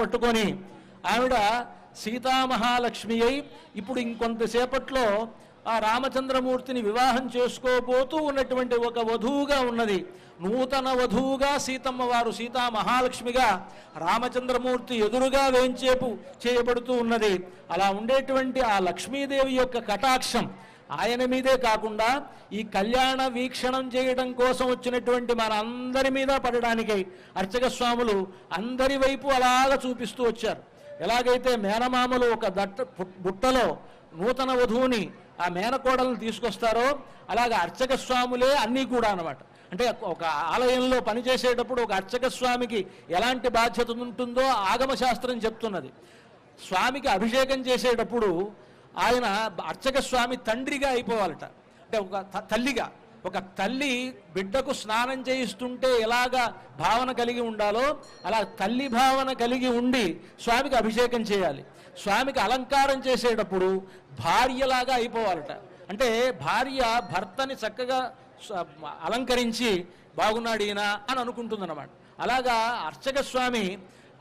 పట్టుకొని ఆవిడ సీతామహాలక్ష్మి అయి ఇప్పుడు ఇంకొంతసేపట్లో ఆ రామచంద్రమూర్తిని వివాహం చేసుకోబోతూ ఉన్నటువంటి ఒక వధువుగా ఉన్నది. నూతన వధువుగా సీతమ్మ వారు సీతా మహాలక్ష్మిగా రామచంద్రమూర్తి ఎదురుగా వేంచేపు చేయబడుతూ ఉన్నది. అలా ఉండేటువంటి ఆ లక్ష్మీదేవి యొక్క కటాక్షం ఆయన మీదే కాకుండా ఈ కళ్యాణ వీక్షణం చేయడం కోసం వచ్చినటువంటి మన అందరి మీద పడడానికై అర్చక స్వాములు అందరి వైపు అలాగ చూపిస్తూ వచ్చారు. ఎలాగైతే మేనమామలు ఒక బుట్టలో నూతన వధువుని ఆ మేనకోడలను తీసుకొస్తారో అలాగే అర్చక స్వాములే అన్నీ కూడా అన్నమాట. అంటే ఒక ఆలయంలో పనిచేసేటప్పుడు ఒక అర్చక స్వామికి ఎలాంటి బాధ్యత ఉంటుందో ఆగమశాస్త్రం చెప్తున్నది. స్వామికి అభిషేకం చేసేటప్పుడు ఆయన అర్చక స్వామి తండ్రిగా అయిపోవాలట. అంటే ఒక తల్లిగా, ఒక తల్లి బిడ్డకు స్నానం చేయిస్తుంటే ఎలాగా భావన కలిగి ఉండాలో అలా తల్లి భావన కలిగి ఉండి స్వామికి అభిషేకం చేయాలి. స్వామికి అలంకారం చేసేటప్పుడు భార్యలాగా అయిపోవాలట. అంటే భార్య భర్తని చక్కగా అలంకరించి బాగున్నాడు ఈయన అని అనుకుంటుందన్నమాట. అలాగా అర్చక స్వామి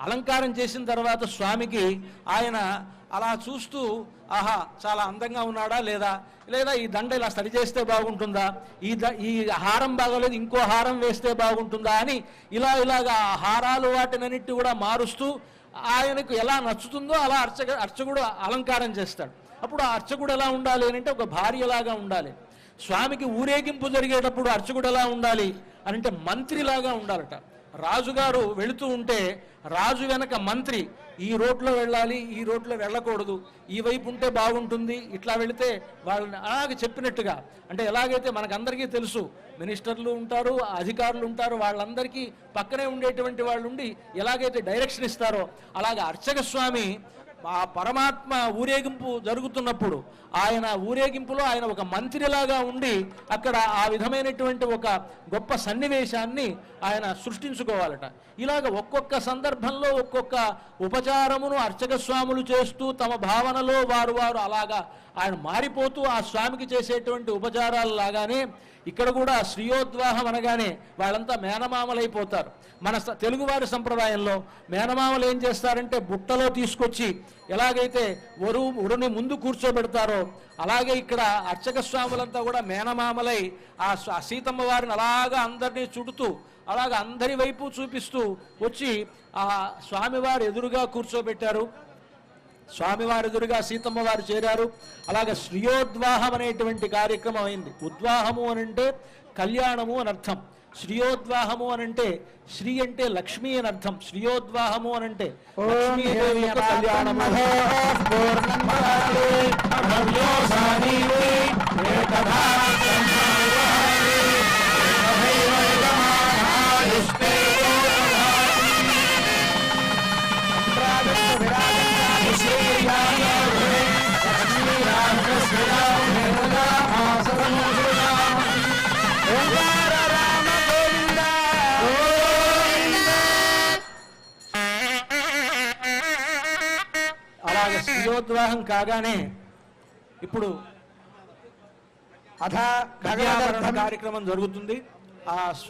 అలంకారం చేసిన తర్వాత స్వామికి ఆయన అలా చూస్తూ ఆహా చాలా అందంగా ఉన్నాడా లేదా, లేదా ఈ దండ ఇలా సరి చేస్తే బాగుంటుందా, ఈ హారం బాగోలేదు ఇంకో హారం వేస్తే బాగుంటుందా అని ఇలాగా హారాలు వాటినన్నిటి కూడా మారుస్తూ ఆయనకు ఎలా నచ్చుతుందో అలా అర్చకుడు అలంకారం చేస్తాడు. అప్పుడు ఆ అర్చకుడు ఎలా ఉండాలి అంటే ఒక భార్యలాగా ఉండాలి. స్వామికి ఊరేగింపు జరిగేటప్పుడు అర్చకుడు ఎలా ఉండాలి అని అంటే మంత్రిలాగా ఉండాలట. రాజుగారు వెళుతూ ఉంటే రాజు వెనక మంత్రి ఈ రోడ్లో వెళ్ళాలి, ఈ రోడ్లో వెళ్ళకూడదు, ఈ వైపు ఉంటే బాగుంటుంది, ఇట్లా వెళితే వాళ్ళని అలాగే చెప్పినట్టుగా. అంటే ఎలాగైతే మనకందరికీ తెలుసు మినిస్టర్లు ఉంటారు, అధికారులు ఉంటారు, వాళ్ళందరికీ పక్కనే ఉండేటువంటి వాళ్ళు ఉండి ఎలాగైతే డైరెక్షన్ ఇస్తారో అలాగే అర్చక స్వామి ఆ పరమాత్మ ఊరేగింపు జరుగుతున్నప్పుడు ఆయన ఊరేగింపులో ఆయన ఒక మంత్రిలాగా ఉండి అక్కడ ఆ విధమైనటువంటి ఒక గొప్ప సన్నివేశాన్ని ఆయన సృష్టించుకోవాలట. ఇలాగ ఒక్కొక్క సందర్భంలో ఒక్కొక్క ఉపచారమును అర్చక స్వాములు చేస్తూ తమ భావనలో వారు అలాగా ఆయన మారిపోతూ ఆ స్వామికి చేసేటువంటి ఉపచారాలు లాగానే ఇక్కడ కూడా శ్రీయోద్వాహం అనగానే వాళ్ళంతా మేనమామలైపోతారు. మన తెలుగువారి సంప్రదాయంలో మేనమామలు ఏం చేస్తారంటే బుట్టలో తీసుకొచ్చి ఎలాగైతే వరుని ముందు కూర్చోబెడతారో అలాగే ఇక్కడ అర్చక స్వాములంతా కూడా మేనమామలై ఆ సీతమ్మ వారిని అలాగా అందరినీ చుడుతూ అలాగ అందరి వైపు చూపిస్తూ వచ్చి ఆ స్వామివారు ఎదురుగా కూర్చోబెట్టారు. స్వామివారి ఎదురుగా సీతమ్మ వారు చేరారు. అలాగే శ్రీయోద్వాహం అనేటువంటి కార్యక్రమం అయింది. ఉద్వాహము అని అంటే కళ్యాణము అని అర్థం. శ్రీయోద్వాహము అని అంటే శ్రీ అంటే లక్ష్మి అని అర్థం. శ్రీయోద్వాహము అని అంటే లక్ష్మీదేవి యొక్క కళ్యాణము. అలాగే శ్రీయోద్వాహం కాగానే ఇప్పుడు అథ కార్యక్రమం జరుగుతుంది. ఆ